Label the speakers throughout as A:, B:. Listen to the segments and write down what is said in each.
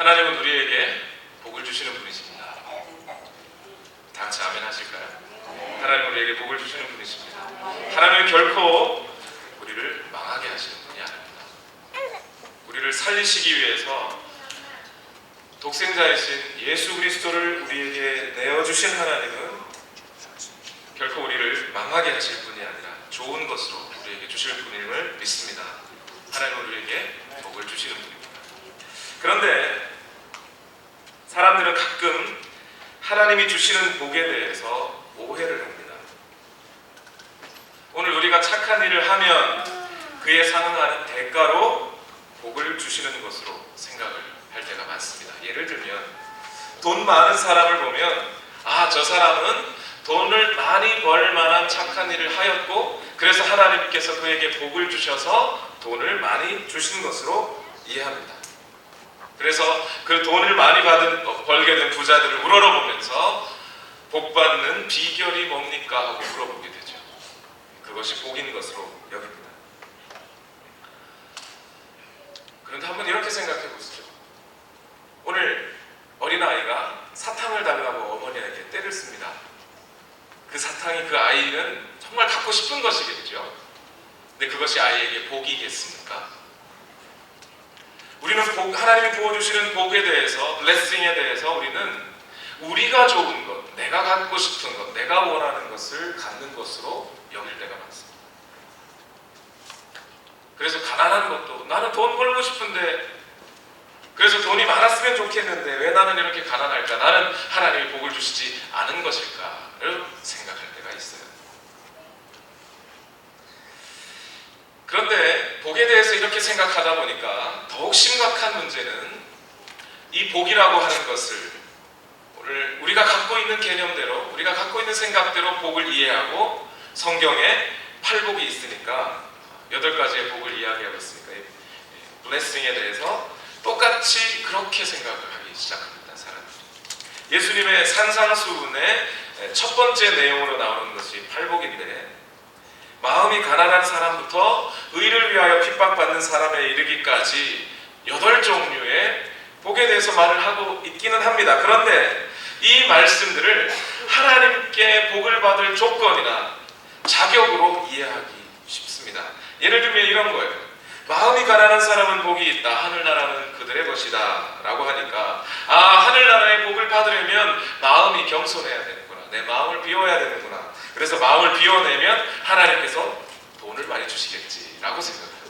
A: 하나님은 우리에게 복을 주시는 분이십니다. 다 같이 아멘 하실까요? 하나님은 우리에게 복을 주시는 분이십니다. 하나님은 결코 우리를 망하게 하시는 분이 아닙니다. 우리를 살리시기 위해서 독생자이신 예수 그리스도를 우리에게 내어주신 하나님은 결코 우리를 망하게 하실 분이 아니라 좋은 것으로 우리에게 주실 분임을 믿습니다. 하나님은 우리에게 복을 주시는 분입니다. 그런데 사람들은 가끔 하나님이 주시는 복에 대해서 오해를 합니다. 오늘 우리가 착한 일을 하면 그에 상응하는 대가로 복을 주시는 것으로 생각을 할 때가 많습니다. 예를 들면 돈 많은 사람을 보면 저 사람은 돈을 많이 벌 만한 착한 일을 하였고 그래서 하나님께서 그에게 복을 주셔서 돈을 많이 주신 것으로 이해합니다. 그래서 그 돈을 많이 벌게 된 부자들을 우러러보면서 복 받는 비결이 뭡니까? 하고 물어보게 되죠. 그것이 복인 것으로 여깁니다. 그런데 한번 이렇게 생각해 보시죠. 오늘 어린아이가 사탕을 달라고 어머니에게 떼를 씁니다. 그 사탕이 그 아이는 정말 갖고 싶은 것이겠죠. 근데 그것이 아이에게 복이겠습니까? 우리는 하나님이 부어주시는 복에 대해서, 블레싱에 대해서 우리는 우리가 좋은 것, 내가 갖고 싶은 것, 내가 원하는 것을 갖는 것으로 여길 때가 많습니다. 그래서 가난한 것도 나는 돈 벌고 싶은데 그래서 돈이 많았으면 좋겠는데 왜 나는 이렇게 가난할까? 나는 하나님이 복을 주시지 않은 것일까를 생각할 때가 있어요. 그런데 복에 대해서 이렇게 생각하다 보니까 더욱 심각한 문제는 이 복이라고 하는 것을 오늘 우리가 갖고 있는 개념대로 우리가 갖고 있는 생각대로 복을 이해하고 성경에 8복이 있으니까 8가지의 복을 이야기하고 있으니까 블레싱에 대해서 똑같이 그렇게 생각을 하기 시작합니다. 사람들이. 예수님의 산상수훈의 첫 번째 내용으로 나오는 것이 8복인데 마음이 가난한 사람부터 의를 위하여 핍박받는 사람에 이르기까지 8종류의 복에 대해서 말을 하고 있기는 합니다. 그런데 이 말씀들을 하나님께 복을 받을 조건이나 자격으로 이해하기 쉽습니다. 예를 들면 이런 거예요. 마음이 가난한 사람은 복이 있다. 하늘나라는 그들의 것이다. 라고 하니까 하늘나라의 복을 받으려면 마음이 겸손해야 되는구나. 내 마음을 비워야 되는구나. 그래서 마음을 비워내면 하나님께서 돈을 많이 주시겠지라고 생각해요.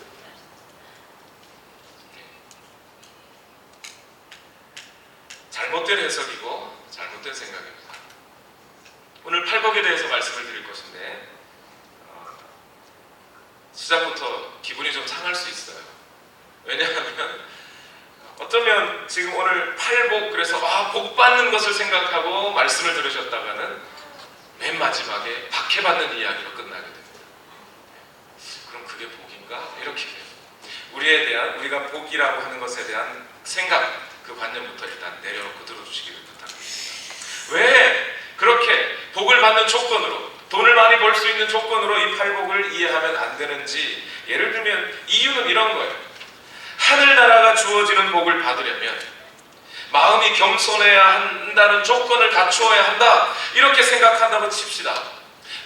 A: 잘못된 해석이고 잘못된 생각입니다. 오늘 8복에 대해서 말씀을 드릴 것인데 시작부터 기분이 좀 상할 수 있어요. 왜냐하면 어쩌면 지금 오늘 8복 그래서 복 받는 것을 생각하고 말씀을 들으셨다가는 맨 마지막에 박해받는 이야기로 끝나게 됩니다. 그럼 그게 복인가? 이렇게 돼요. 우리가 복이라고 하는 것에 대한 생각, 그 관념부터 일단 내려놓고 들어주시기를 부탁드립니다. 왜 그렇게 복을 받는 조건으로 돈을 많이 벌 수 있는 조건으로 이 8복을 이해하면 안 되는지 예를 들면 이유는 이런 거예요. 하늘나라가 주어지는 복을 받으려면 마음이 겸손해야 한다는 조건을 갖추어야 한다. 이렇게 생각한다고 칩시다.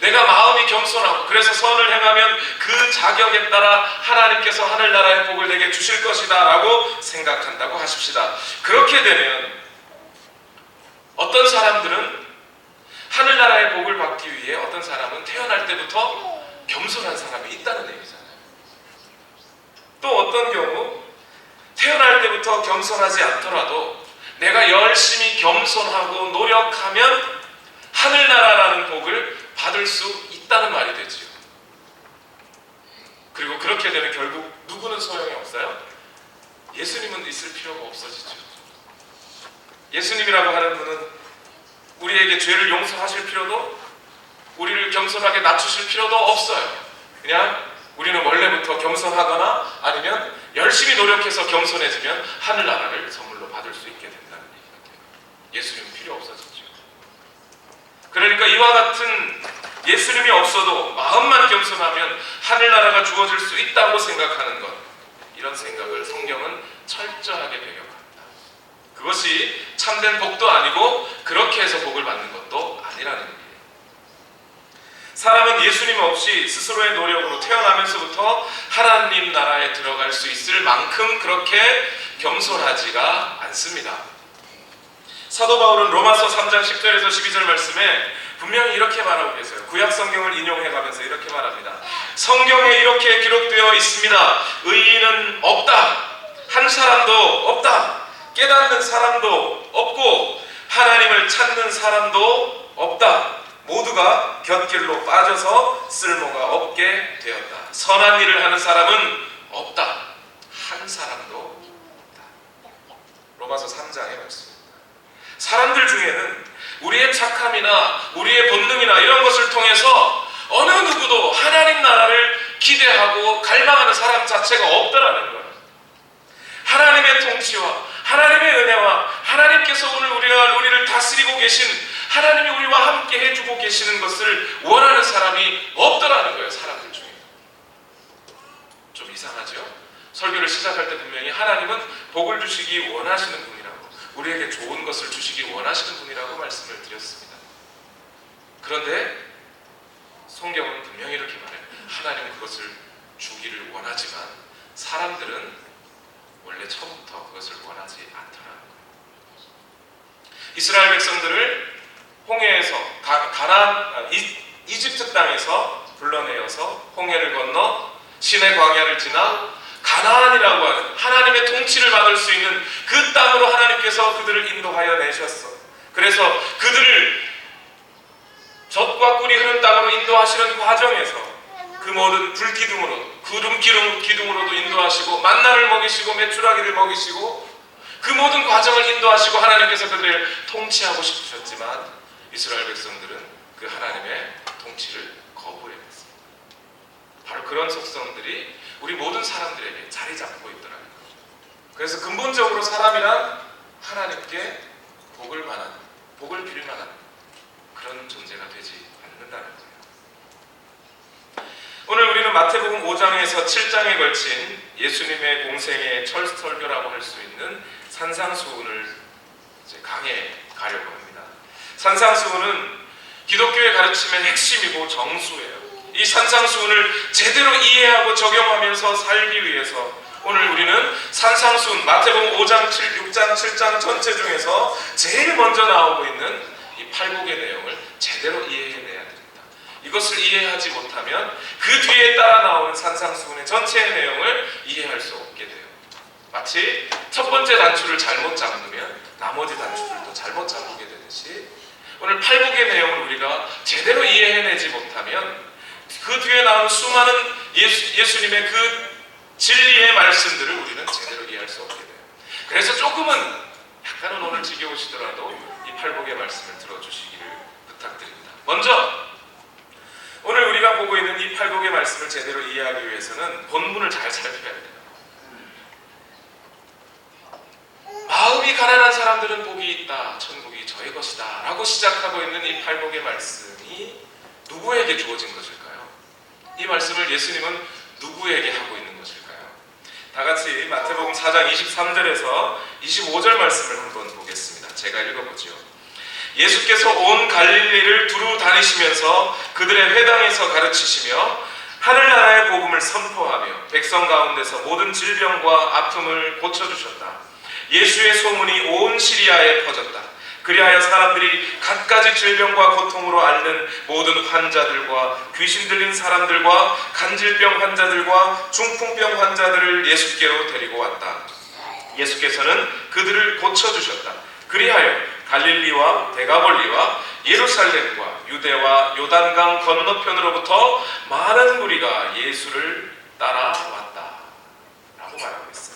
A: 내가 마음이 겸손하고 그래서 선을 행하면 그 자격에 따라 하나님께서 하늘나라의 복을 내게 주실 것이다 라고 생각한다고 하십시다. 그렇게 되면 어떤 사람들은 하늘나라의 복을 받기 위해 어떤 사람은 태어날 때부터 겸손한 사람이 있다는 얘기잖아요. 또 어떤 경우 태어날 때부터 겸손하지 않더라도 내가 열심히 겸손하고 노력하면 하늘나라라는 복을 받을 수 있다는 말이 되지요. 그리고 그렇게 되면 결국 누구는 소용이 없어요? 예수님은 있을 필요가 없어지죠. 예수님이라고 하는 분은 우리에게 죄를 용서하실 필요도 우리를 겸손하게 낮추실 필요도 없어요. 그냥 우리는 원래부터 겸손하거나 아니면 열심히 노력해서 겸손해지면 하늘나라를 선물로 받을 수 있게 된다는 얘기가 돼요. 예수님은 필요 없어지죠. 그러니까 이와 같은 예수님이 없어도 마음만 겸손하면 하늘나라가 주어질 수 있다고 생각하는 것, 이런 생각을 성경은 철저하게 배격합니다. 그것이 참된 복도 아니고 그렇게 해서 복을 받는 것도 아니라는 얘기예요. 사람은 예수님 없이 스스로의 노력으로 태어나면서부터 하나님 나라에 들어갈 수 있을 만큼 그렇게 겸손하지가 않습니다. 사도 바울은 로마서 3장 10절에서 12절 말씀에 분명히 이렇게 말하고 계세요. 구약 성경을 인용해가면서 이렇게 말합니다. 성경에 이렇게 기록되어 있습니다. 의인은 없다. 한 사람도 없다. 깨닫는 사람도 없고 하나님을 찾는 사람도 없다. 모두가 곁길로 빠져서 쓸모가 없게 되었다. 선한 일을 하는 사람은 없다. 한 사람도 없다. 로마서 3장의 말씀입니다. 사람들 중에는 우리의 착함이나 우리의 본능이나 이런 것을 통해서 어느 누구도 하나님 나라를 기대하고 갈망하는 사람 자체가 없다라는 거예요. 하나님의 통치와 하나님의 은혜와 하나님께서 오늘 우리를 다스리고 계신 하나님이 우리와 함께 해주고 계시는 것을 원하는 사람이 없더라는 거예요. 사람들 중에. 좀 이상하죠? 설교를 시작할 때 분명히 하나님은 복을 주시기 원하시는 분이라고, 우리에게 좋은 것을 주시기 원하시는 분이라고 말씀을 드렸습니다. 그런데 성경은 분명히 이렇게 말해요. 하나님은 그것을 주기를 원하지만 사람들은 원래 처음부터 그것을 원하지 않더라는 거예요. 이스라엘 백성들을 홍해에서 이집트 땅에서 불러내어서 홍해를 건너 시내 광야를 지나 가나안이라고 하는 하나님의 통치를 받을 수 있는 그 땅으로 하나님께서 그들을 인도하여 내셨어. 그래서 그들을 젖과 꿀이 흐른 땅으로 인도하시는 과정에서 그 모든 불기둥으로 기둥으로도 인도하시고 만나를 먹이시고 메추라기를 먹이시고 그 모든 과정을 인도하시고 하나님께서 그들을 통치하고 싶으셨지만 이스라엘 백성들은 그 하나님의 통치를 거부했습니다. 바로 그런 속성들이 우리 모든 사람들에게 자리 잡고 있더라고요. 그래서 근본적으로 사람이란 하나님께 복을 빌 만한 그런 존재가 되지 않는다는 거예요. 오늘 우리는 마태복음 5장에서 7장에 걸친 예수님의 공생의 첫 설교라고 할 수 있는 산상수훈을 강해 가려고 합니다. 산상수훈은 기독교의 가르침의 핵심이고 정수예요. 이 산상수훈을 제대로 이해하고 적용하면서 살기 위해서 오늘 우리는 산상수훈 마태복음 5장, 6장, 7장 전체 중에서 제일 먼저 나오고 있는 이 팔복의 내용을 제대로 이해해내야 됩니다. 이것을 이해하지 못하면 그 뒤에 따라 나오는 산상수훈의 전체의 내용을 이해할 수 없게 돼요. 마치 첫 번째 단추를 잘못 잠그면 나머지 단추들도 잘못 잠그게 되듯이 오늘 팔복의 내용을 우리가 제대로 이해해내지 못하면 그 뒤에 나오는 수많은 예수님의 그 진리의 말씀들을 우리는 제대로 이해할 수 없게 돼요. 그래서 조금은 약간은 오늘 지겨우시더라도 이 팔복의 말씀을 들어주시기를 부탁드립니다. 먼저 오늘 우리가 보고 있는 이 팔복의 말씀을 제대로 이해하기 위해서는 본문을 잘 살펴야 돼요. 마음이 가난한 사람들은 복이 있다. 천국이 저의 것이다. 라고 시작하고 있는 이 팔복의 말씀이 누구에게 주어진 것일까요? 이 말씀을 예수님은 누구에게 하고 있는 것일까요? 다 같이 마태복음 4장 23절에서 25절 말씀을 한번 보겠습니다. 제가 읽어보죠. 예수께서 온 갈릴리를 두루 다니시면서 그들의 회당에서 가르치시며 하늘나라의 복음을 선포하며 백성 가운데서 모든 질병과 아픔을 고쳐주셨다. 예수의 소문이 온 시리아에 퍼졌다. 그리하여 사람들이 갖가지 질병과 고통으로 앓는 모든 환자들과 귀신 들린 사람들과 간질병 환자들과 중풍병 환자들을 예수께로 데리고 왔다. 예수께서는 그들을 고쳐주셨다. 그리하여 갈릴리와 데가볼리와 예루살렘과 유대와 요단강 건너편으로부터 많은 무리가 예수를 따라왔다. 라고 말하고 있어요.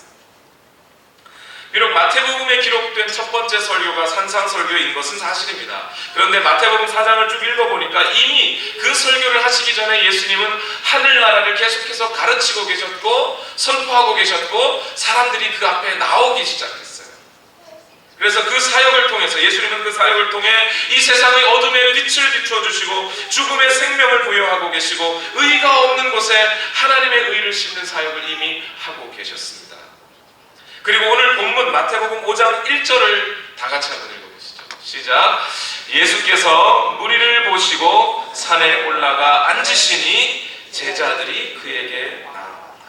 A: 비록 마태복음에 기록된 첫 번째 설교가 산상설교인 것은 사실입니다. 그런데 마태복음 4장을 쭉 읽어보니까 이미 그 설교를 하시기 전에 예수님은 하늘나라를 계속해서 가르치고 계셨고 선포하고 계셨고 사람들이 그 앞에 나오기 시작했어요. 그래서 그 사역을 통해서 예수님은 그 사역을 통해 이 세상의 어둠에 빛을 비춰주시고 죽음의 생명을 부여하고 계시고 의가 없는 곳에 하나님의 의를 심는 사역을 이미 하고 계셨습니다. 그리고 오늘 본문 마태복음 5장 1절을 다 같이 한번 읽어보시죠. 시작. 예수께서 무리를 보시고 산에 올라가 앉으시니 제자들이 그에게 나아왔다.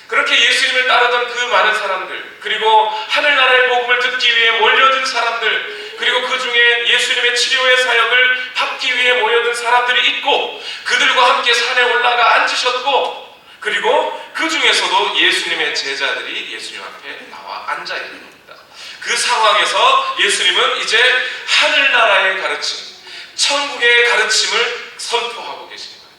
A: 그렇게 예수님을 따르던 그 많은 사람들, 그리고 하늘나라의 복음을 듣기 위해 몰려든 사람들, 그리고 그 중에 예수님의 치료의 사역을 받기 위해 모여든 사람들이 있고, 그들과 함께 산에 올라가 앉으셨고, 그리고 그 중에서도 예수님의 제자들이 예수님 앞에 나와 앉아 있는 겁니다. 그 상황에서 예수님은 이제 하늘나라의 가르침, 천국의 가르침을 선포하고 계신 거예요.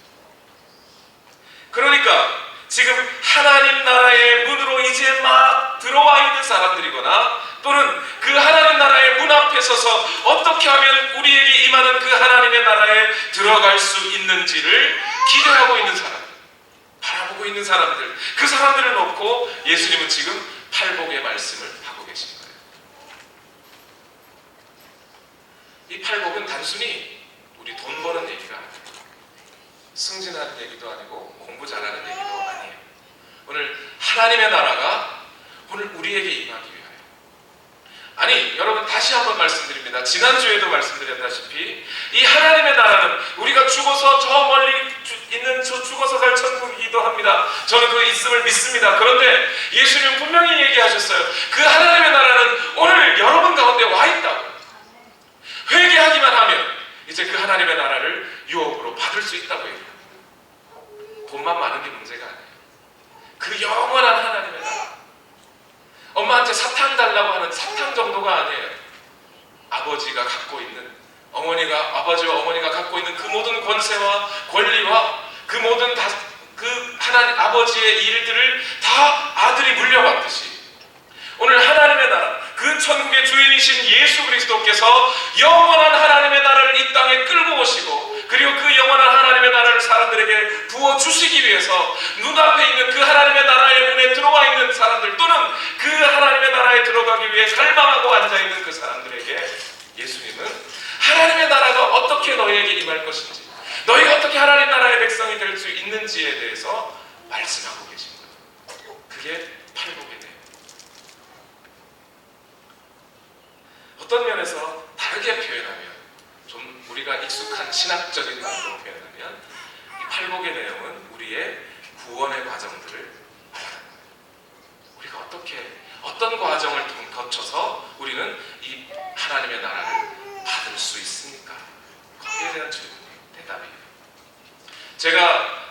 A: 그러니까 지금 하나님 나라의 문으로 이제 막 들어와 있는 사람들이거나, 또는 그 하나님 나라의 문 앞에 서서 어떻게 하면 우리에게 임하는 그 하나님의 나라에 들어갈 수 있는지를 기대하고 있는 사람, 바라보고 있는 사람들, 그 사람들을 놓고 예수님은 지금 팔복의 말씀을 하고 계신 거예요. 이 팔복은 단순히 우리 돈 버는 얘기가 아니에요. 승진하는 얘기도 아니고 공부 잘하는 얘기도 아니에요. 오늘 하나님의 나라가 오늘 우리에게 임하기 위하여. 아니, 여러분, 다시 한번 말씀드립니다. 지난주에도 말씀드렸다시피 이 하나님의 나라는 우리가 죽어서 저 멀리 있는 저 죽어서 갈 천국이기도 합니다. 저는 그 있음을 믿습니다. 그런데 예수님은 분명히 얘기하셨어요. 그 하나님의 나라는 오늘 여러분 가운데 와 있다고. 회개하기만 하면 이제 그 하나님의 나라를 유업으로 받을 수 있다고 얘기합니다. 돈만 많은 게 문제가 아니에요. 그 영원한 하나님의 나라. 엄마한테 사탕 달라고 하는 사탕 정도가 아니에요. 아버지가 갖고 있는, 아버지와 어머니가 갖고 있는 그 모든 권세와 권리와 그 모든 그 하나님 아버지의 일들을 다 아들이 물려받듯이 오늘 하나님의 나라, 그 천국의 주인이신 예수 그리스도께서 영원한 하나님의 나라를 이 땅에 끌고 오시고, 그리고 그 영원한 하나님의 나라를 사람들에게 부어주시기 위해서 눈앞에 있는 그 하나님의 나라의 문에 들어와 있는 사람들, 또는 그 하나님의 나라에 들어가기 위해 갈망하고 앉아있는 그 사람들에게 예수님은 하나님의 나라가 어떻게 너희에게 임할 것인지, 너희가 어떻게 하나님 나라의 백성이 될 수 있는지에 대해서 말씀하고 계신 거예요. 그게 팔복의 내용. 어떤 면에서 다르게 표현하면, 좀 우리가 익숙한 신학적인 말로 표현하면, 이 팔복의 내용은 우리의 구원의 과정들을 말하는 거예요. 우리가 어떤 과정을 거쳐서 우리는 이 하나님의 나라를 받을 수 있습니까? 거기에 대한 대답이에요. 제가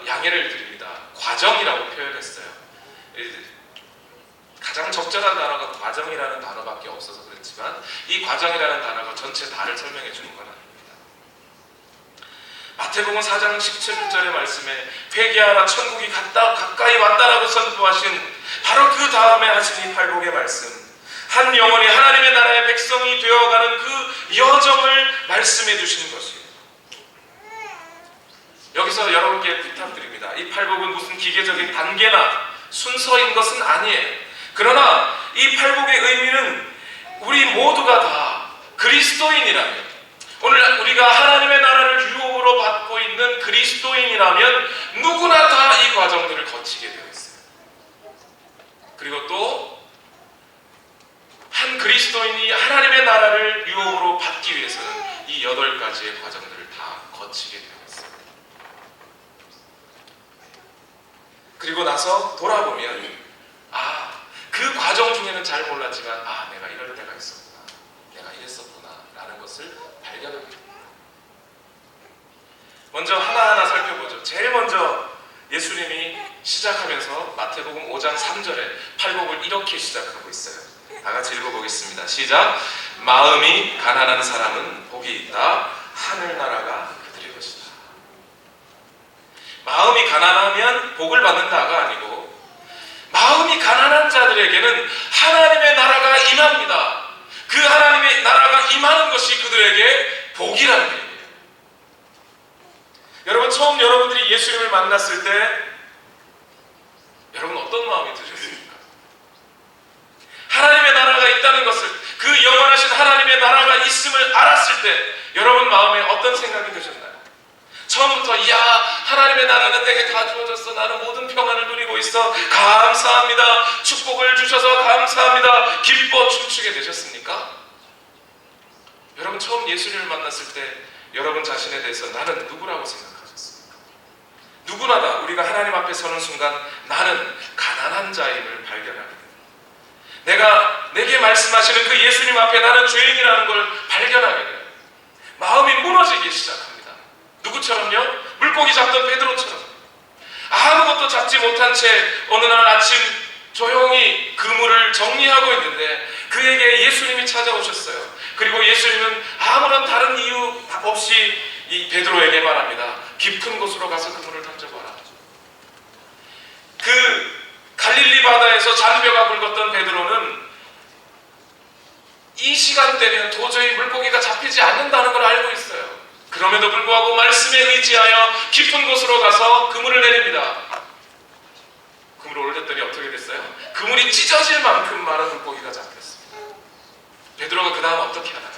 A: 양해를 드립니다. 과정이라고 표현했어요. 가장 적절한 단어가 과정이라는 단어밖에 없어서 그렇지만, 이 과정이라는 단어가 전체 다를 설명해 주는 건 아닙니다. 마태복음 4장 17절의 말씀에 회개하라 천국이 가까이 왔다라고 선포하신 바로 그 다음에 하신 이 팔복의 말씀, 한 영혼이 하나님의 나라의 백성이 되어가는 그 여정을 말씀해 주시는 것이에요. 여기서 여러분께 부탁드립니다. 이 팔복은 무슨 기계적인 단계나 순서인 것은 아니에요. 그러나 이 팔복의 의미는 우리 모두가 다 그리스도인이라면, 오늘 우리가 하나님의 나라를 유업으로 받고 있는 그리스도인이라면 누구나 다 이 과정들을 거치게 되어 있어요. 그리고 또 한 그리스도인이 하나님의 나라를 유업으로 받기 위해서는 이 8가지의 과정들을 다 거치게 되어 있어요. 그리고 나서 돌아보면 그 과정 중에는 잘 몰랐지만 내가 이럴 때가 있었구나, 내가 이랬었구나 라는 것을 발견하게 됩니다. 먼저 하나하나 살펴보죠. 제일 먼저 예수님이 시작하면서 마태복음 5장 3절에 팔복을 이렇게 시작하고 있어요. 다 같이 읽어보겠습니다. 시작. 마음이 가난한 사람은 복이 있다. 하늘나라가 그들의 것이다. 마음이 가난하면 복을 받는다가 아니고, 마음이 가난한 자들에게는 하나님의 나라가 임합니다. 그 하나님의 나라가 임하는 것이 그들에게 복이라는 얘기예요. 여러분, 처음 여러분들이 예수님을 만났을 때 여러분 어떤 마음이 드셨습니까? 하나님의 나라가 있다는 것을, 그 영원하신 하나님의 나라가 있음을 알았을 때 여러분 마음에 어떤 생각이 드셨나요? 처음부터 하나님의 나라는 내게 다 주어졌어. 나는 모든 평안을 누리고 있어. 감사합니다. 축복을 주셔서 감사합니다. 기뻐 춤추게 되셨습니까? 여러분 처음 예수님을 만났을 때 여러분 자신에 대해서 나는 누구라고 생각하셨습니까? 누구나 다 우리가 하나님 앞에 서는 순간 나는 가난한 자임을 발견하게 됩니다. 내게 말씀하시는 그 예수님 앞에 나는 죄인이라는 걸 발견하게 돼요. 마음이 무너지기 시작합니다. 누구처럼요? 물고기 잡던 베드로처럼. 아무것도 잡지 못한 채 어느 날 아침 조용히 그물을 정리하고 있는데 그에게 예수님이 찾아오셨어요. 그리고 예수님은 아무런 다른 이유 없이 이 베드로에게 말합니다. 깊은 곳으로 가서 그물을 던져봐라. 그 갈릴리 바다에서 잔뼈가 굵었던 베드로는 이 시간대면 도저히 물고기가 잡히지 않는다는 걸 알고 있어요. 그럼에도 불구하고 말씀에 의지하여 깊은 곳으로 가서 그물을 내립니다. 그물을 올렸더니 어떻게 됐어요? 그물이 찢어질 만큼 많은 물고기가 잡혔습니다. 베드로가 그 다음 어떻게 하나요?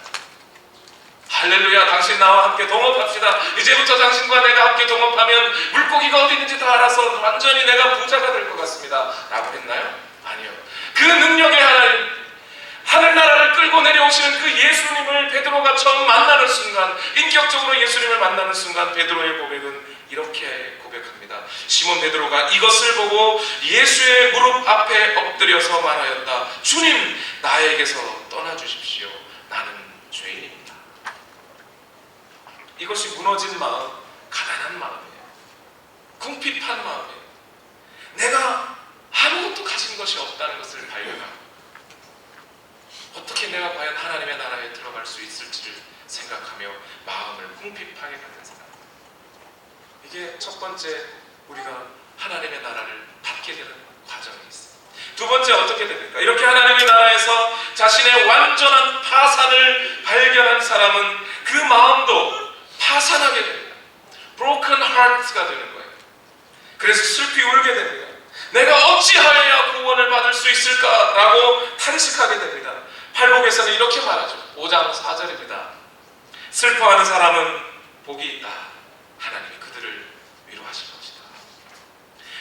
A: 할렐루야, 당신 나와 함께 동업합시다. 이제부터 당신과 내가 함께 동업하면 물고기가 어디 있는지 다 알아서 완전히 내가 부자가 될 것 같습니다. 라고 했나요? 아니요. 그 능력의 하나님, 하늘나라를 끌고 내려오시는 그 예수님을 베드로가 처음 만나는 순간, 인격적으로 예수님을 만나는 순간 베드로의 고백은 이렇게 고백합니다. 시몬 베드로가 이것을 보고 예수의 무릎 앞에 엎드려서 말하였다. 주님, 나에게서 떠나주십시오. 나는 죄인입니다. 이것이 무너진 마음, 가난한 마음이에요. 궁핍한 마음이에요. 내가 아무것도 가진 것이 없다는 것을 발견하고 어떻게 내가 과연 하나님의 나라에 들어갈 수 있을지를 생각하며 마음을 궁핍하게 갖는 사람. 이게 첫 번째 우리가 하나님의 나라를 받게 되는 과정이 있습니다. 두 번째 어떻게 됩니까? 이렇게 하나님의 나라에서 자신의 완전한 파산을 발견한 사람은 그 마음도 파산하게 됩니다. broken heart가 되는 거예요. 그래서 슬피 울게 됩니다. 내가 어찌하여야 구원을 받을 수 있을까라고 탄식하게 됩니다. 팔복에서는 이렇게 말하죠. 5장 4절입니다. 슬퍼하는 사람은 복이 있다. 하나님이 그들을 위로하실 것이다.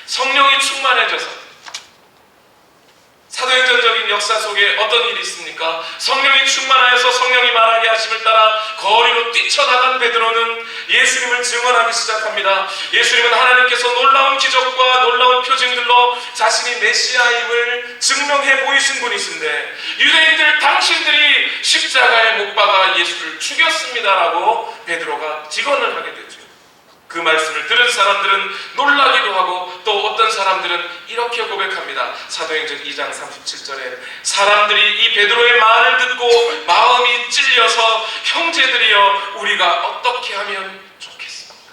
A: 성령이 충만해져서 사도행전적인 역사 속에 어떤 일이 있습니까? 성령이 충만하여서 성령이 말하게 하심을 따라 거리로 뛰쳐나간 베드로는 예수님을 증언하기 시작합니다. 예수님은 하나님께서 놀라운 기적과 놀라운 표징들로 자신이 메시아임을 증명해 보이신 분이신데 유대인들 당신들이 십자가에 못 박아 예수를 죽였습니다라고 베드로가 직언을 하게 되죠. 그 말씀을 들은 사람들은 놀라기도 하고 또 어떤 사람들은 이렇게 고백합니다. 사도행전 2장 37절에 사람들이 이 베드로의 말을 듣고 마음이 찔려서 형제들이여 우리가 어떻게 하면 좋겠습니까?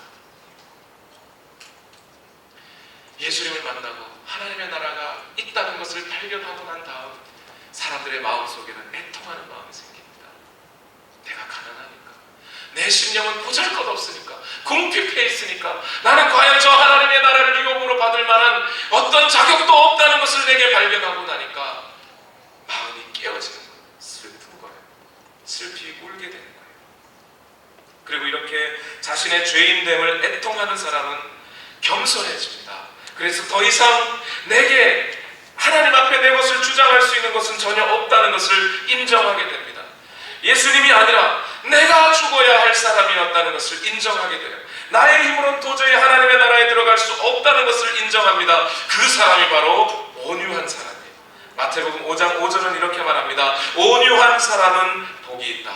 A: 예수님을 만나고 하나님의 나라가 있다는 것을 발견하고 난 다음 사람들의 마음속에는 애통하는 마음이 생깁니다. 내가 가난하니까 내 심령은 보잘것없으니까 궁핍해 있으니까 나는 과연 저 하나님의 나라를 유업으로 받을 만한 어떤 자격도 없다는 것을 내게 발견하고 나니까 마음이 깨어지는 거예요. 슬픈 거예요. 슬피 울게 되는 거예요. 그리고 이렇게 자신의 죄인됨을 애통하는 사람은 겸손해집니다. 그래서 더 이상 내게 하나님 앞에 내 것을 주장할 수 있는 것은 전혀 없다는 것을 인정하게 됩니다. 예수님이 아니라 내가 죽어야 할 사람이었다는 것을 인정하게 돼요. 나의 힘으로는 도저히 하나님의 나라에 들어갈 수 없다는 것을 인정합니다. 그 사람이 바로 온유한 사람이에요. 마태복음 5장 5절은 이렇게 말합니다. 온유한 사람은 복이 있다.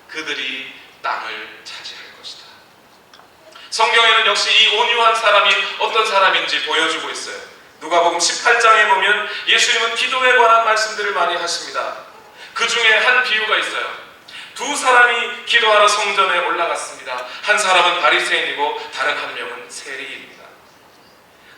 A: 그들이 땅을 차지할 것이다. 성경에는 역시 이 온유한 사람이 어떤 사람인지 보여주고 있어요. 누가복음 18장에 보면 예수님은 기도에 관한 말씀들을 많이 하십니다. 그 중에 한 비유가 있어요. 두 사람이 기도하러 성전에 올라갔습니다. 한 사람은 바리새인이고 다른 한 명은 세리입니다.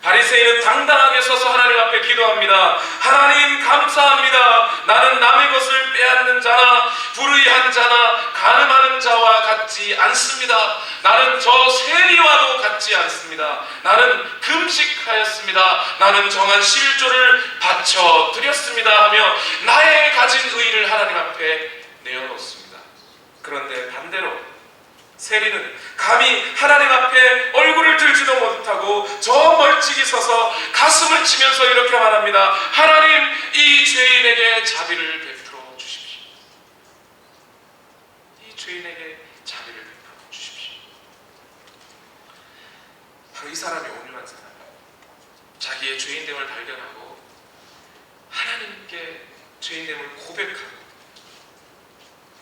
A: 바리새인은 당당하게 서서 하나님 앞에 기도합니다. 하나님 감사합니다. 나는 남의 것을 빼앗는 자나 불의한 자나 간음하는 자와 같지 않습니다. 나는 저 세리와도 같지 않습니다. 나는 금식하였습니다. 나는 정한 실조를 바쳐 드렸습니다 하며 나의 가진 의의를 하나님 앞에 내어놓습니다. 그런데 반대로 세리는 감히 하나님 앞에 얼굴을 들지도 하고 저 멀찍이 서서 가슴을 치면서 이렇게 말합니다. 하나님, 이 죄인에게 자비를 베풀어 주십시오. 이 죄인에게 자비를 베풀어 주십시오. 바로 이 사람이 온유한 사람, 자기의 죄인됨을 발견하고 하나님께 죄인됨을 고백하고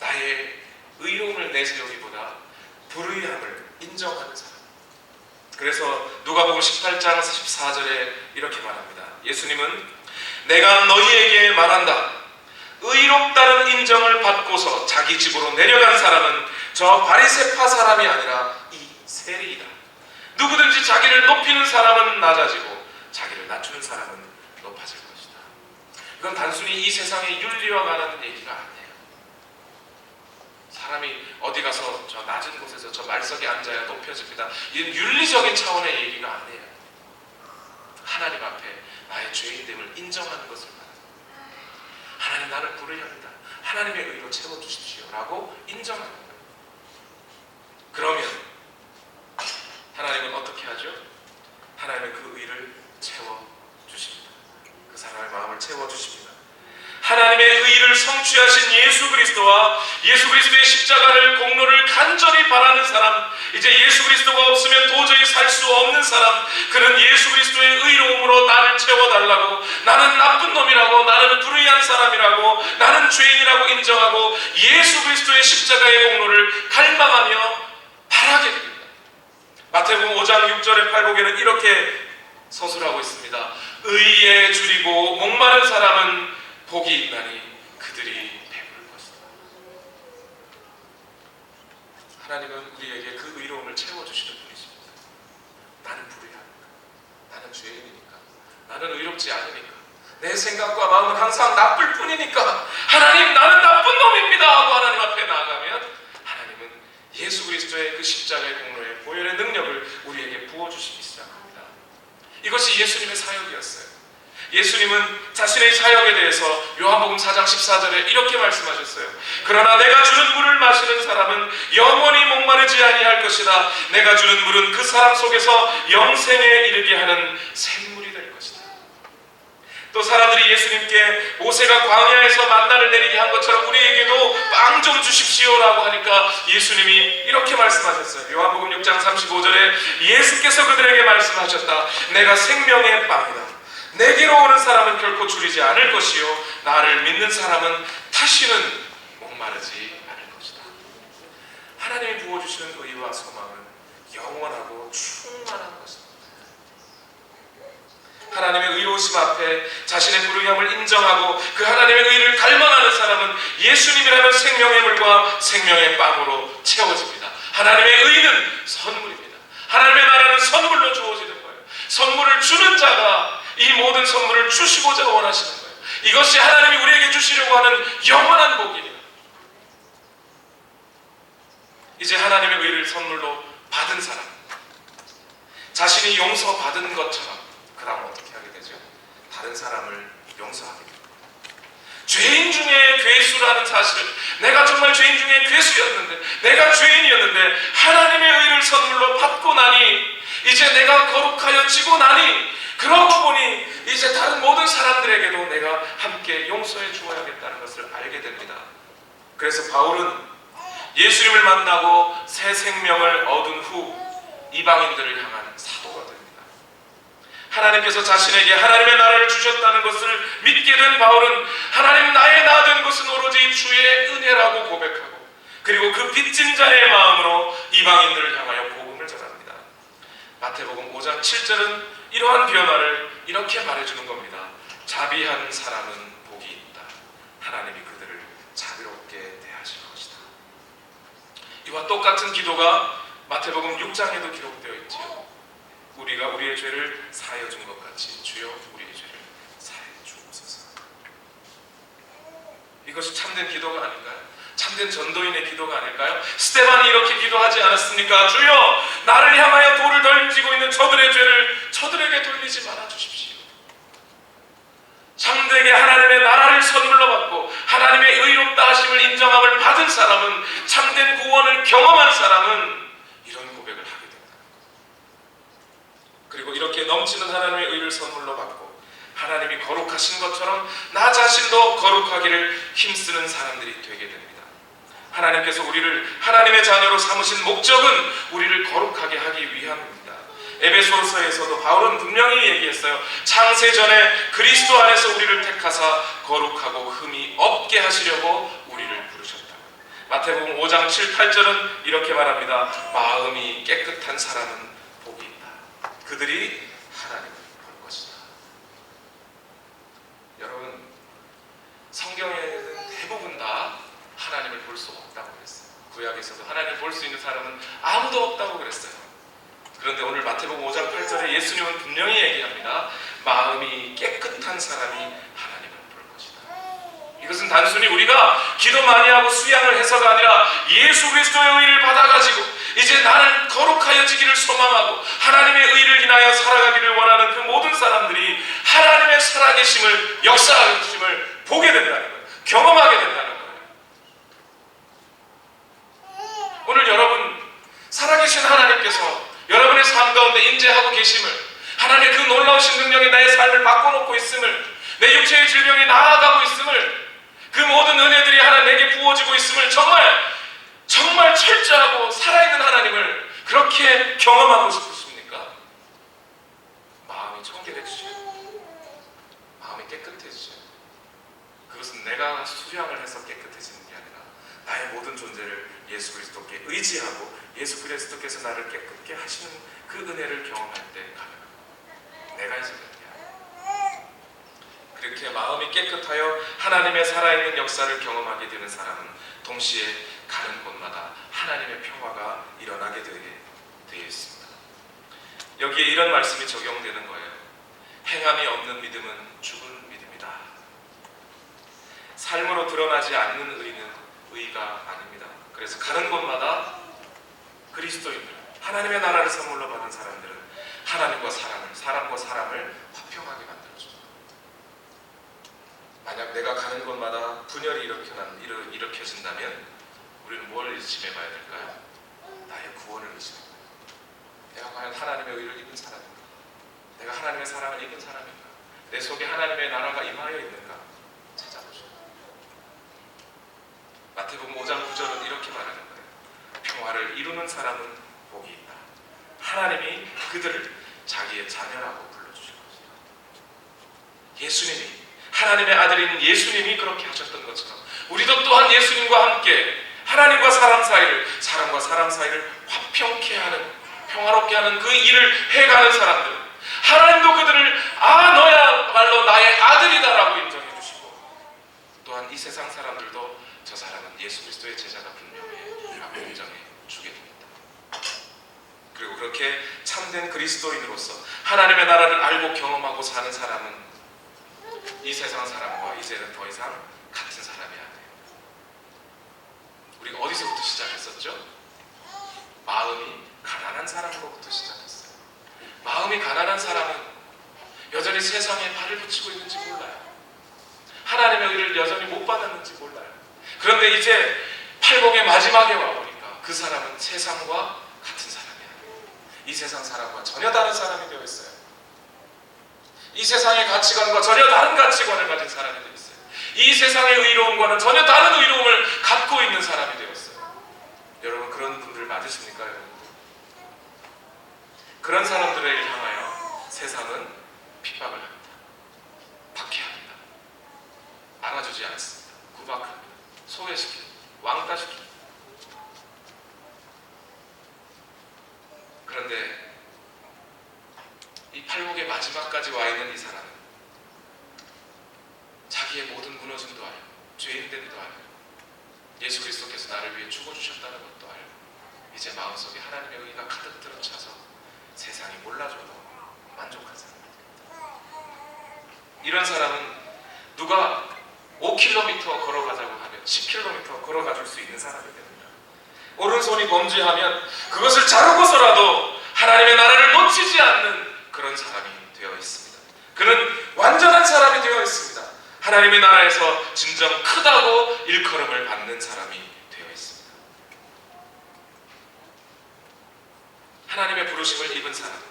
A: 나의 의로움을 내세우기보다 불의함을 인정하는 사람. 그래서 누가복음 18장 14절에 이렇게 말합니다. 예수님은 내가 너희에게 말한다. 의롭다는 인정을 받고서 자기 집으로 내려간 사람은 저 바리새파 사람이 아니라 이 세리이다. 누구든지 자기를 높이는 사람은 낮아지고 자기를 낮추는 사람은 높아질 것이다. 이건 단순히 이 세상의 윤리와 관한 얘기가 아니에요. 사람이 어디 가서 저 낮은 곳에서 저 말석에 앉아야 높여집니다. 이건 윤리적인 차원의 얘기가 아니에요. 하나님 앞에 나의 죄인됨을 인정하는 것을 말합니다. 하나님, 나는 불의합니다. 하나님의 의로 채워주십시오 라고 인정하는 거예요. 그러면 하나님은 어떻게 하죠? 하나님은 그 의를 채워주십니다. 그 사람의 마음을 채워주십니다. 하나님의 의를 성취하신 예수 그리스도와 예수 그리스도의 십자가를 공로를 간절히 바라는 사람, 이제 예수 그리스도가 없으면 도저히 살 수 없는 사람, 그는 예수 그리스도의 의로움으로 나를 채워달라고, 나는 나쁜 놈이라고, 나는 불의한 사람이라고, 나는 죄인이라고 인정하고 예수 그리스도의 십자가의 공로를 갈망하며 바라게 됩니다. 마태복음 5장 6절의 팔복에는 이렇게 서술하고 있습니다. 의에 줄이고 목마른 사람은 복이 있나니 그들이 배부를 것이다. 하나님은 우리에게 그 의로움을 채워주시는 분이십니다. 나는 불의하니까, 나는 죄인이니까, 나는 의롭지 않으니까, 내 생각과 마음은 항상 나쁠 뿐이니까 하나님, 나는 나쁜 놈입니다 하고 하나님 앞에 나아가면 하나님은 예수 그리스도의 그 십자가의 공로의 보혈의 능력을 우리에게 부어주시기 시작합니다. 이것이 예수님의 사역이었어요. 예수님은 자신의 사역에 대해서 요한복음 4장 14절에 이렇게 말씀하셨어요. 그러나 내가 주는 물을 마시는 사람은 영원히 목마르지 아니할 것이다. 내가 주는 물은 그 사람 속에서 영생에 이르게 하는 샘물이 될 것이다. 또 사람들이 예수님께 모세가 광야에서 만나를 내리게 한 것처럼 우리에게도 빵 좀 주십시오라고 하니까 예수님이 이렇게 말씀하셨어요. 요한복음 6장 35절에 예수께서 그들에게 말씀하셨다. 내가 생명의 빵이다. 내게로 오는 사람은 결코 줄이지 않을 것이요 나를 믿는 사람은 다시는 목마르지 않을 것이다. 하나님이 부어주시는 의와 소망은 영원하고 충만한 것입니다. 하나님의 의로우심 앞에 자신의 불의함을 인정하고 그 하나님의 의를 갈망하는 사람은 예수님이라는 생명의 물과 생명의 빵으로 채워집니다. 하나님의 의는 선물입니다. 하나님의 나라는 선물로 주어지는 거예요. 선물을 주는 자가 이 모든 선물을 주시고자 원하시는 거예요. 이것이 하나님이 우리에게 주시려고 하는 영원한 복입니다. 이제 하나님의 의를 선물로 받은 사람, 자신이 용서받은 것처럼 그 다음 어떻게 하게 되죠? 다른 사람을 용서하게 됩니다. 죄인 중에 괴수라는 사실을, 내가 정말 죄인 중에 괴수였는데, 내가 죄인이었는데 하나님의 의를 선물로 받고 나니, 이제 내가 거룩하여지고 나니, 그러고 보니 이제 다른 모든 사람들에게도 내가 함께 용서해 주어야겠다는 것을 알게 됩니다. 그래서 바울은 예수님을 만나고 새 생명을 얻은 후 이방인들을 향한 사도가 됩니다. 하나님께서 자신에게 하나님의 나라를 주셨다는 것을 믿게 된 바울은 하나님, 나의 나 된 것은 오로지 주의 은혜라고 고백하고, 그리고 그 빚진 자의 마음으로 이방인들을 향하여 복음을 전합니다. 마태복음 5장 7절은 이러한 변화를 이렇게 말해주는 겁니다. 자비한 사람은 복이 있다. 하나님이 그들을 자비롭게 대하실 것이다. 이와 똑같은 기도가 마태복음 6장에도 기록되어 있지요. 우리가 우리의 죄를 사하여 준 것 같이 주여 우리의 죄를 사하여 주옵소서. 이것이 참된 기도가 아닐까요? 참된 전도인의 기도가 아닐까요? 스데반이 이렇게 기도하지 않았습니까? 주여, 나를 향하여 돌을 던지고 있는 저들의 죄를 저들에게 돌리지 말아 주십시오. 참되게 하나님의 나라를 선물로 받고 하나님의 의롭다 하심을 인정함을 받은 사람은, 참된 구원을 경험한 사람은 이런 고백을 하게 됩니다. 그리고 이렇게 넘치는 하나님의 의를 선물로 받고 하나님이 거룩하신 것처럼 나 자신도 거룩하기를 힘쓰는 사람들이 되게 됩니다. 하나님께서 우리를 하나님의 자녀로 삼으신 목적은 우리를 거룩하게 하기 위함입니다. 에베소서에서도 바울은 분명히 얘기했어요. 창세전에 그리스도 안에서 우리를 택하사 거룩하고 흠이 없게 하시려고 우리를 부르셨다. 마태복음 5장 7, 8절은 이렇게 말합니다. 마음이 깨끗한 사람은 복이 있다. 그들이 하나님을 볼 것이다. 여러분, 성경에는 대부분 다 하나님을 볼 수 없다고 그랬어요. 구약에서도 하나님을 볼 수 있는 사람은 아무도 없다고 그랬어요. 그런데 오늘 마태복음 5장 8절에 예수님은 분명히 얘기합니다. 마음이 깨끗한 사람이 하나님을 볼 것이다. 이것은 단순히 우리가 기도 많이 하고 수양을 해서가 아니라 예수 그리스도의 의를 받아가지고 이제 나는 거룩하여지기를 소망하고 하나님의 의를 인하여 살아가기를 원하는 그 모든 사람들이 하나님의 살아계심을, 역사하심을 보게 된다는 거예요. 경험하게 된다는 거예요. 오늘 여러분, 살아계신 하나님께서 여러분의 삶 가운데 임재하고 계심을, 하나님의 그 놀라우신 능력이 나의 삶을 바꿔놓고 있음을, 내 육체의 질병이 나아가고 있음을, 그 모든 은혜들이 하나님 내게 부어지고 있음을 정말 철저하고 살아있는 하나님을 그렇게 경험하고 싶으십니까? 마음이 청결해지셔야 돼요. 마음이 깨끗해지셔야 돼요. 그것은 내가 수양을 해서 깨끗해지는 게 아니라 나의 모든 존재를 예수 그리스도께 의지하고 예수 그리스도께서 나를 깨끗게 하시는 그 은혜를 경험할 때 가능합니다. 내가 해서 그런 게 아니라. 그렇게 마음이 깨끗하여 하나님의 살아있는 역사를 경험하게 되는 사람은 동시에 가는 곳마다 하나님의 평화가 일어나게 되어 있습니다. 여기에 이런 말씀이 적용되는 거예요. 행함이 없는 믿음은 죽은 믿음이다. 삶으로 드러나지 않는 의는 의가 아닙니다. 그래서 가는 곳마다 그리스도인들, 하나님의 나라를 선물로 받은 사람들은 하나님과 사람과 사람을 화평하게 만들어줍니다. 만약 내가 가는 곳마다 분열이 일으켜진다면 우리는 뭘 의심해 봐야 될까요? 나의 구원을 의심해 봐야 돼요. 내가 과연 하나님의 의를 입은 사람인가? 내가 하나님의 사랑을 입은 사람인가? 내 속에 하나님의 나라가 임하여 있는가? 찾아보죠. 마태복음 5장 9절은 이렇게 말하는 거예요. 평화를 이루는 사람은 복이 있다. 하나님이 그들을 자기의 자녀라고 불러주실 것이다. 예수님이, 하나님의 아들인 예수님이 그렇게 하셨던 것처럼 우리도 또한 예수님과 함께 하나님과 사람 사이를, 사람과 사람 사이를 화평케 하는, 평화롭게 하는 그 일을 해가는 사람들, 하나님도 그들을 너야말로 나의 아들이다라고 인정해 주시고, 또한 이 세상 사람들도 저 사람은 예수 그리스도의 제자가 분명해 라고 인정해 주게 됩니다. 그리고 그렇게 참된 그리스도인으로서 하나님의 나라를 알고 경험하고 사는 사람은 이 세상 사람과 이제는 더 이상 같은 사람이 아니에요. 우리가 어디서부터 시작했었죠? 마음이 가난한 사람으로부터 시작했어요. 마음이 가난한 사람은 여전히 세상에 발을 붙이고 있는지 몰라요. 하나님의 의를 여전히 못 받았는지 몰라요. 그런데 이제 팔복의 마지막에 와보니까 그 사람은 세상과 같은 사람이 아니에요. 이 세상 사람과 전혀 다른 사람이 되어 있어요. 이 세상의 가치관과 전혀 다른 가치관을 가진 사람이 되어 있어요. 이 세상의 의로움과는 전혀 다른 의로움을 갖고 있는 사람이 되었어요. 여러분, 그런 분들 맞으십니까? 여러분? 그런 사람들을 향하여 세상은 핍박을 합니다. 박해합니다. 알아주지 않습니다. 구박합니다. 소외시킵니다. 왕따시킵니다. 그런데 이 팔복의 마지막까지 와 있는 이 사람은 자기의 모든 무너짐도 알고, 죄인됨도 알고, 예수 그리스도께서 나를 위해 죽어주셨다는 것도 알고, 이제 마음속에 하나님의 의가 가득 들어차서 세상이 몰라줘도 만족한 사람이 됩니다. 이런 사람은 누가 5km 걸어가자고 하면 10km 걸어가줄 수 있는 사람이 됩니다. 오른손이 범죄하면 그것을 자르고서라도 하나님의 나라를 놓치지 않는 그런 사람이 되어 있습니다. 그는 완전한 사람이 되어 있습니다. 하나님의 나라에서 진정 크다고 일컬음을 받는 사람이 되어 있습니다. 하나님의 부르심을 입은 사람,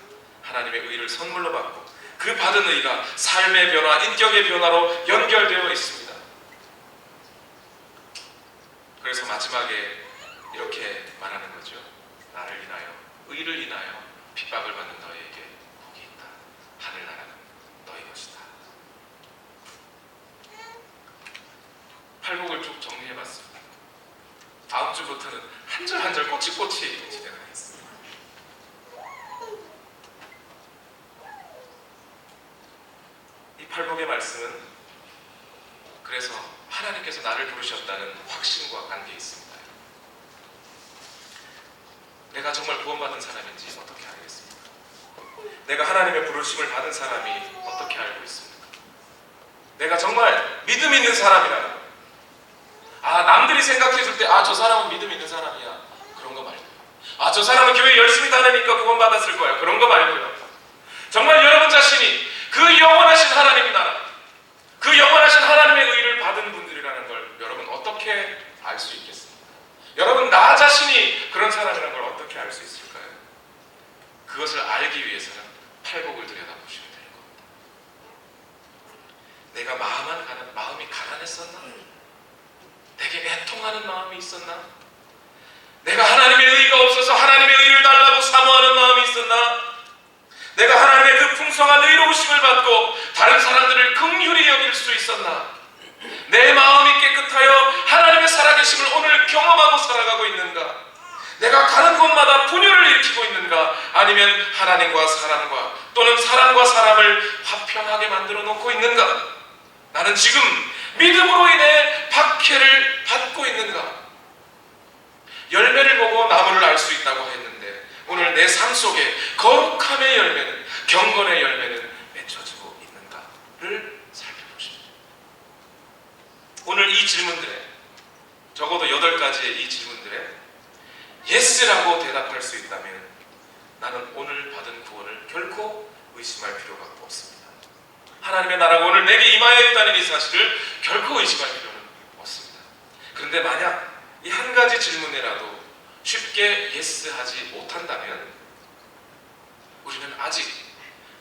A: 하나님의 의를 선물로 받고 그 받은 의가 삶의 변화, 인격의 변화로 연결되어 있습니다. 그래서 마지막에 이렇게 말하는 거죠. 나를 인하여, 의를 인하여 핍박을 받는 너희에게 복이 있다. 하늘나라는 너희 것이다. 팔복을 쭉 정리해봤습니다. 다음 주부터는 한 절 한 절 꼬치꼬치 진행하겠습니다. 이 팔복의 말씀은 그래서 하나님께서 나를 부르셨다는 확신과 관계에 있습니다. 내가 정말 구원받은 사람인지 어떻게 알겠습니까? 내가 하나님의 부르심을 받은 사람이 어떻게 알고 있습니까? 내가 정말 믿음 있는 사람이라는 거. 남들이 생각해 줄 때 저 사람은 믿음 있는 사람이야. 그런 거 말고요. 저 사람은 교회 열심히 다니니까 구원받았을 거야. 그런 거 말고요. 정말 여러분 자신이 그 영원하신 하나님이 나라, 그 영원하신 하나님의 의를 받은 분들이라는 걸 여러분 어떻게 알 수 있겠습니까? 여러분 나 자신이 그런 사람이라는 걸 어떻게 알 수 있을까요? 그것을 알기 위해서는 팔복을 들여다보시면 될 겁니다. 내가 마음이 가난했었나? 내게 애통하는 마음이 있었나? 내가 하나님의 의가 없어서 하나님의 의를 달라고 사모하는 마음이 있었나? 내가 하나님의 그 풍성한 의로우심을 받고 다른 사람들을 긍휼히 여길 수 있었나? 내 마음이 깨끗하여 하나님의 살아계심을 오늘 경험하고 살아가고 있는가? 내가 가는 곳마다 분열을 일으키고 있는가? 아니면 하나님과 사람과 또는 사람과 사람을 화평하게 만들어 놓고 있는가? 나는 지금 믿음으로 인해 박해를 받고 있는가? 열매를 보고 나무를 알 수 있다고 했는데 오늘 내 삶 속에 거룩함의 열매는, 경건의 열매는 맺혀지고 있는가를 살펴보십시오. 오늘 이 질문들에, 적어도 8가지의 이 질문들에 예스라고 대답할 수 있다면 나는 오늘 받은 구원을 결코 의심할 필요가 없습니다. 하나님의 나라가 오늘 내게 임하여 있다는 이 사실을 결코 의심할 필요는 없습니다. 그런데 만약 이 한 가지 질문에라도 쉽게 예스하지 못한다면 우리는 아직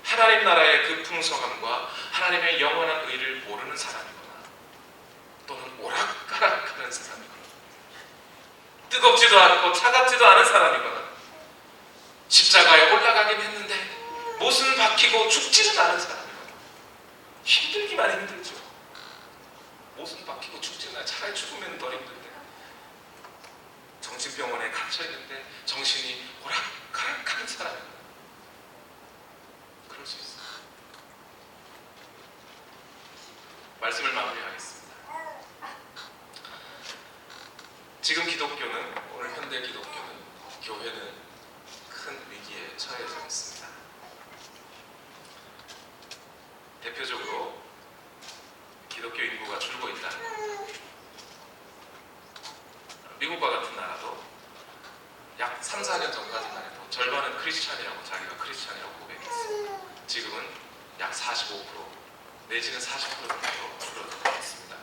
A: 하나님 나라의 그 풍성함과 하나님의 영원한 의를 모르는 사람이거나 또는 오락가락하는 사람이거나 뜨겁지도 않고 차갑지도 않은 사람이거나 십자가에 올라가긴 했는데 못은 박히고 죽지는 않은 사람이거나 힘들기만 힘들죠. 못은 박히고 죽지는 않아요. 차라리 죽으면 더 힘든데 정신병원에 갇혀있는데 정신이 오락가락하는 사람이거나 그럴 수 있어요. 말씀을 마무리하겠습니다. 지금 기독교는, 오늘 현대 기독교는, 교회는 큰 위기에 처해져 있습니다. 대표적으로 기독교 인구가 줄고 있다는 것. 미국과 같은 나라도 약 3, 4년 전까지만 해도 절반은 크리스찬이라고 자기가 크리스찬이라고 고백했습니다. 지금은 약 45% 내지는 40% 정도로 줄어들고 있습니다.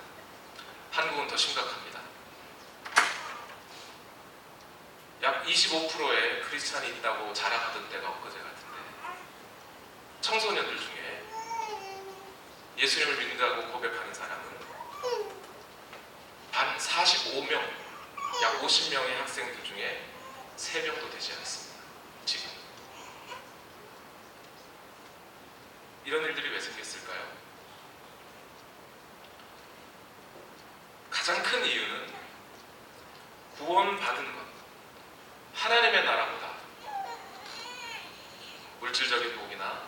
A: 한국은 더 심각합니다. 약 25%의 크리스찬이 있다고 자랑하던 때가 엊그제 같은데 청소년들 중에 예수님을 믿는다고 고백하는 사람은 단 45명, 약 50명의 학생들 중에 3명도 되지 않습니다. 지금 이런 일들이 왜 생겼을까요? 가장 큰 이유는 구원받은 것, 하나님의 나라보다 물질적인 복이나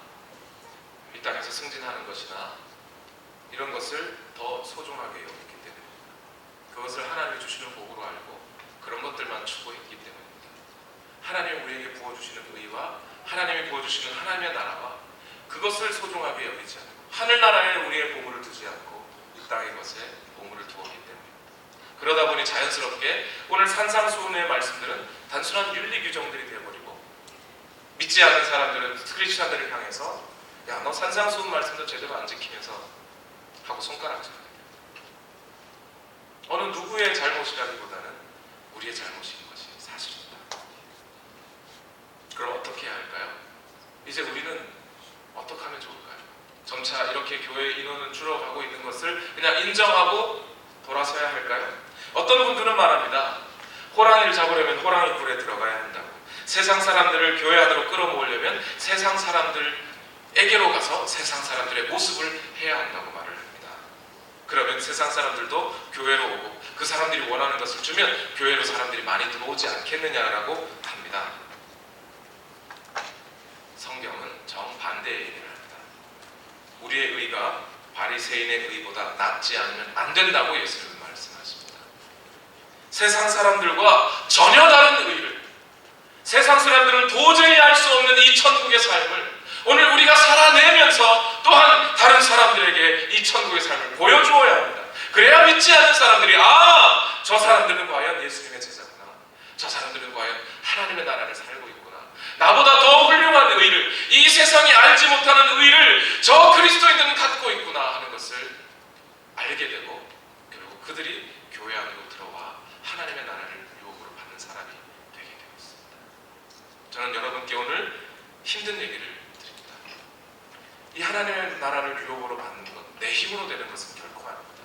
A: 이 땅에서 승진하는 것이나 이런 것을 더 소중하게 여겼기 때문입니다. 그것을 하나님이 주시는 복으로 알고 그런 것들만 추구했기 때문입니다. 하나님이 우리에게 부어주시는 의와 하나님이 부어주시는 하나님의 나라와 그것을 소중하게 여기지 않고 하늘나라에 우리의 보물을 두지 않고 이 땅의 것에 보물을 두었기 때문입니다. 그러다 보니 자연스럽게 오늘 산상수훈의 말씀들은 단순한 윤리 규정들이 되어버리고 믿지 않는 사람들은 크리스찬들을 향해서 야, 너 산상수훈 말씀도 제대로 안 지키면서 하고 손가락질합니다. 어느 누구의 잘못이라기보다는 우리의 잘못인 것이 사실입니다. 그럼 어떻게 해야 할까요? 이제 우리는 이렇게 교회 인원은 줄어가고 있는 것을 그냥 인정하고 돌아서야 할까요? 어떤 분들은 말합니다. 호랑이를 잡으려면 호랑이 굴에 들어가야 한다고. 세상 사람들을 교회 안으로 끌어모으려면 세상 사람들에게로 가서 세상 사람들의 모습을 해야 한다고 말을 합니다. 그러면 세상 사람들도 교회로 오고 그 사람들이 원하는 것을 주면 교회로 사람들이 많이 들어오지 않겠느냐라고 합니다. 성경은 정반대의 얘기를 합니다. 우리의 의가 바리새인의 의보다 낫지 않으면 안 된다고 예수님은 말씀하십니다. 세상 사람들과 전혀 다른 의를, 세상 사람들은 도저히 알 수 없는 이 천국의 삶을 오늘 우리가 살아내면서 또한 다른 사람들에게 이 천국의 삶을 보여주어야 합니다. 그래야 믿지 않는 사람들이 저 사람들은 과연 예수님의 제자구나, 저 사람들은 과연 하나님의 나라를 살고 있구나, 나보다 더 훌륭한 의를, 이 세상이 알지 못하는 의를 저 그리스도인들은 갖고 있구나 하는 것을 알게 되고, 그리고 그들이 교회 안으로 들어와 하나님의 나라를 유혹으로 받는 사람이 되게 되어 있습니다. 저는 여러분께 오늘 힘든 얘기를 드립니다. 이 하나님의 나라를 유혹으로 받는 것, 내 힘으로 되는 것은 결코 아닙니다.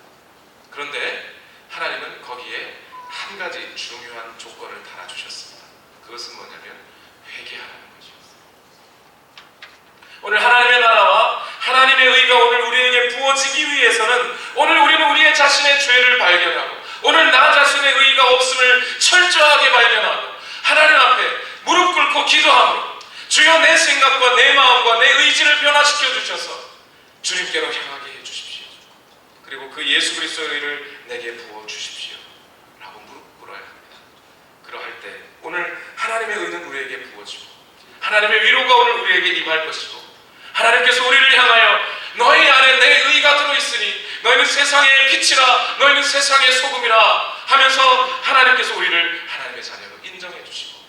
A: 그런데 하나님은 거기에 한 가지 중요한 조건을 달아주셨습니다. 그것은 뭐냐면 회개하라는 것이었습니다. 오늘 하나님의 나라와 하나님의 의가 오늘 우리에게 부어지기 위해서는 오늘 우리는 우리의 자신의 죄를 발견하고 오늘 나 자신의 의가 없음을 철저하게 발견하고 하나님 앞에 무릎 꿇고 기도함으로 주여 내 생각과 내 마음과 내 의지를 변화시켜 주셔서 주님께로 향하게 해 주십시오. 그리고 그 예수 그리스도의 의를 내게 부어 주십시오 라고 무릎 꿇어야 합니다. 그러할 때 오늘 하나님의 의는 우리에게 부어지고 하나님의 위로가 오늘 우리에게 임할 것이고 하나님께서 우리를 향하여 너희 안에 내 의가 들어있으니 너희는 세상의 빛이라 너희는 세상의 소금이라 하면서 하나님께서 우리를 하나님의 자녀로 인정해 주시고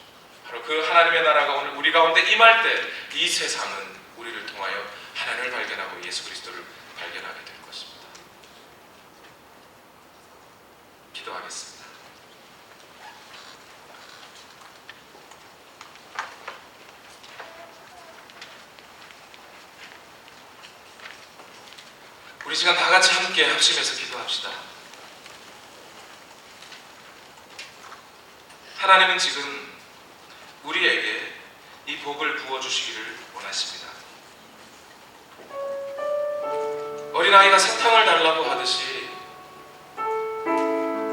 A: 바로 그 하나님의 나라가 오늘 우리 가운데 임할 때 이 세상은 우리를 통하여 하나님을 발견하고 예수 그리스도를 발견하게 될 것입니다. 기도하겠습니다. 우리 시간 다 같이 함께 합심해서 기도합시다. 하나님은 지금 우리에게 이 복을 부어주시기를 원하십니다. 어린아이가 사탕을 달라고 하듯이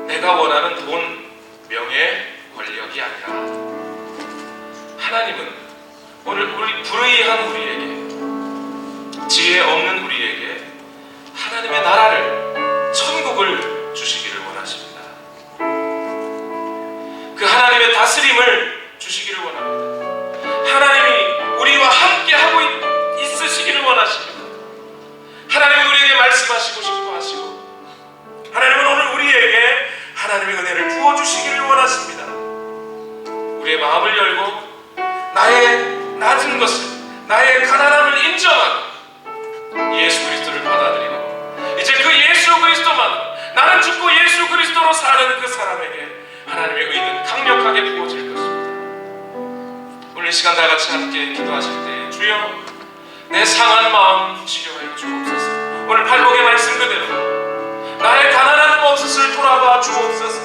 A: 내가 원하는 돈, 명예, 권력이 아니라 하나님은 오늘 우리 불의한 우리에게, 지혜 없는 우리에게 하나님의 나라를, 천국을 주시기를 원하십니다. 그 하나님의 다스림을 주시기를 원합니다. 하나님이 우리와 함께 하고 있으시기를 원하십니다. 하나님은 우리에게 말씀하시고 싶어 하시고 하나님은 오늘 우리에게 하나님의 은혜를 부어주시기를 원하십니다. 우리의 마음을 열고 나의 낮은 것을, 나의 가난함을 인정하고 예수 그리스도를 받아들이고 이제 그 예수 그리스도만, 나는 죽고 예수 그리스도로 사는 그 사람에게 하나님의 의는 강력하게 부어질 것입니다. 오늘 이 시간 다 같이 함께 기도하실 때 주여 내 상한 마음 치료하여 주옵소서. 오늘 팔복의 말씀 그대로 나의 가난한 모습을 돌아봐 주옵소서.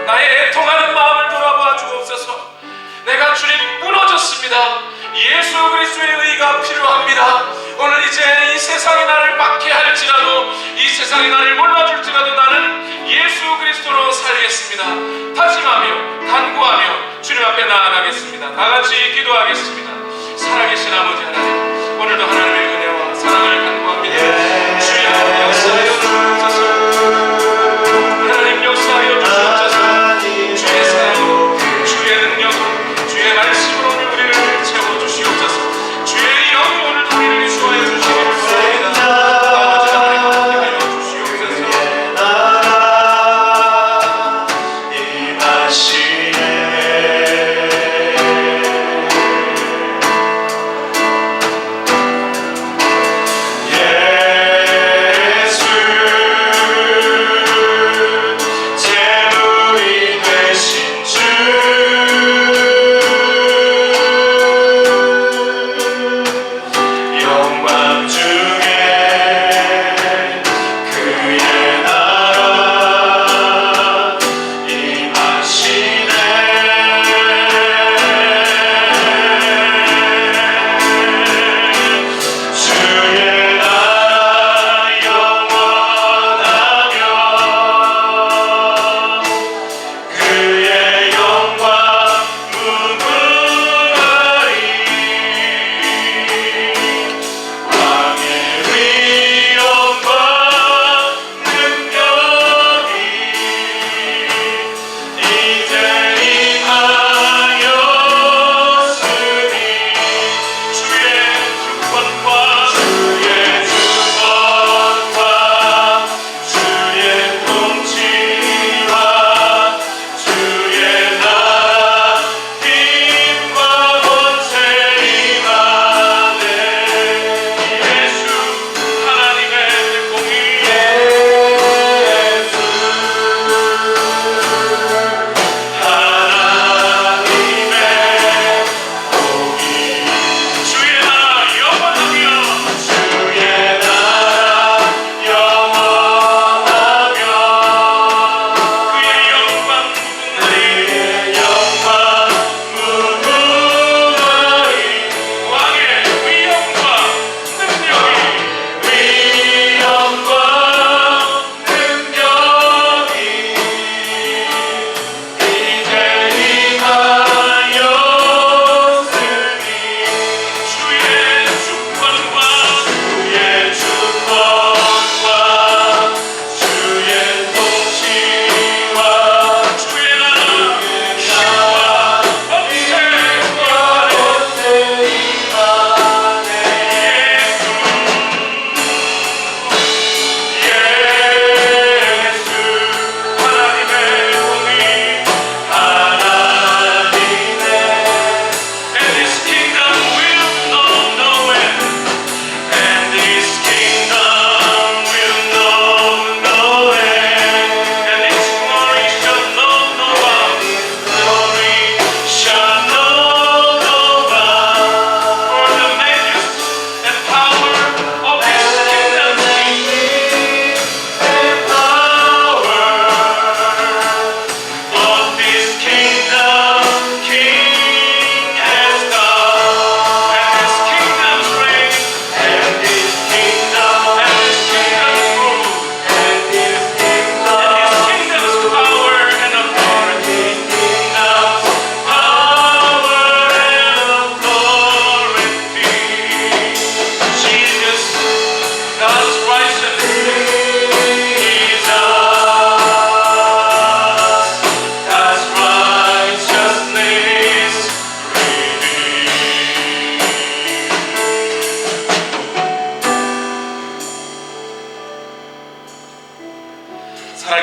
A: 나의 애통하는 마음을 돌아봐 주옵소서. 내가 주님 무너졌습니다. 예수 그리스도의 의가 필요합니다. 오늘 이제 이 세상이 나를 박해할지라도, 이 세상이 나를 몰라줄지라도 나는 예수 그리스도로 살겠습니다. 다짐하며 간구하며 주님 앞에 나아가겠습니다. 다 같이 기도하겠습니다. 살아계신 아버지 하나님, 오늘도 하나님의 은혜와 사랑을 간구합니다. 주여 역사하여 주옵소서. 하나님 역사하여 주옵소서. 주의 사랑으로, 주의 능력으로, 주의 말씀으로 오늘 우리를 채워주시옵소서. 주의 영이 오늘 우리를 인도하여 주시기를 원합니다. 아버지 하나님 함께하여 주시옵소서.
B: 임하시네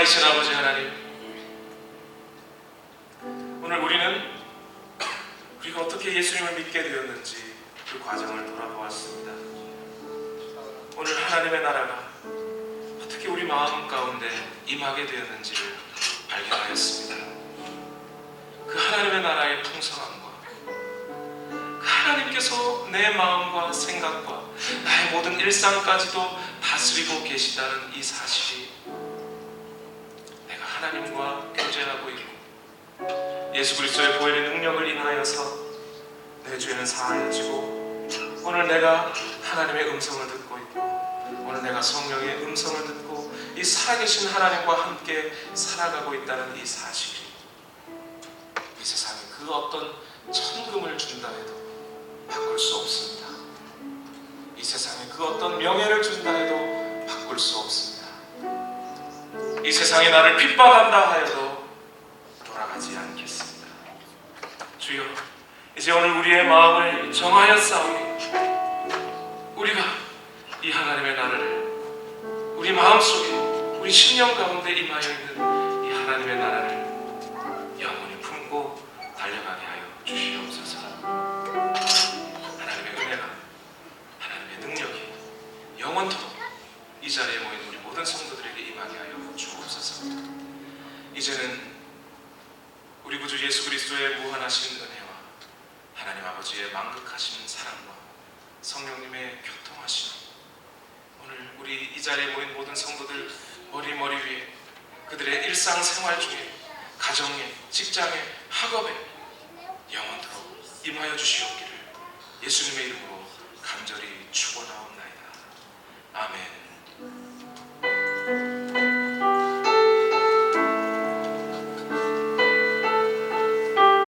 A: 살아계신 아버지 하나님, 오늘 우리는 우리가 어떻게 예수님을 믿게 되었는지 그 과정을 돌아보았습니다. 오늘 하나님의 나라가 어떻게 우리 마음 가운데 임하게 되었는지를 발견하였습니다. 그 하나님의 나라의 풍성함과 그 하나님께서 내 마음과 생각과 나의 모든 일상까지도 다스리고 계시다는 이 사실이 내가 하나님과 교제하고 있고 예수 그리스도의 보혈의 능력을 인하여서 내 죄는 사하여지고 오늘 내가 하나님의 음성을 듣고 있고 오늘 내가 성령의 음성을 듣고 이 살아계신 하나님과 함께 살아가고 있다는 이 사실이 이 세상에 그 어떤 천금을 준다 해도 바꿀 수 없습니다. 이 세상에 그 어떤 명예를 준다 해도 바꿀 수 없습니다. 이 세상이 나를 핍박한다 하여도 돌아가지 않겠습니다. 주여, 이제 오늘 우리의 마음을 정하였사오니 우리가 이 하나님의 나라를 우리 마음속에 우리 심령 가운데 임하여 있는 이 하나님의 나라를 영원히 품고 달려가게 하여 주시옵소서. 하나님의 은혜가 하나님의 능력이 영원토록 이 자리에 모인 우리 모든 성도들에게 임하게 하여 주옵소서. 이제는 우리 구주 예수 그리스도의 무한하신 은혜와 하나님 아버지의 만극하신 사랑과 성령님의 교통하심, 오늘 우리 이 자리에 모인 모든 성도들 머리 위에 그들의 일상생활 중에 가정에 직장에 학업에 영원토록 임하여 주시옵기를 예수님의 이름으로 간절히 축원하옵나이다. 아멘.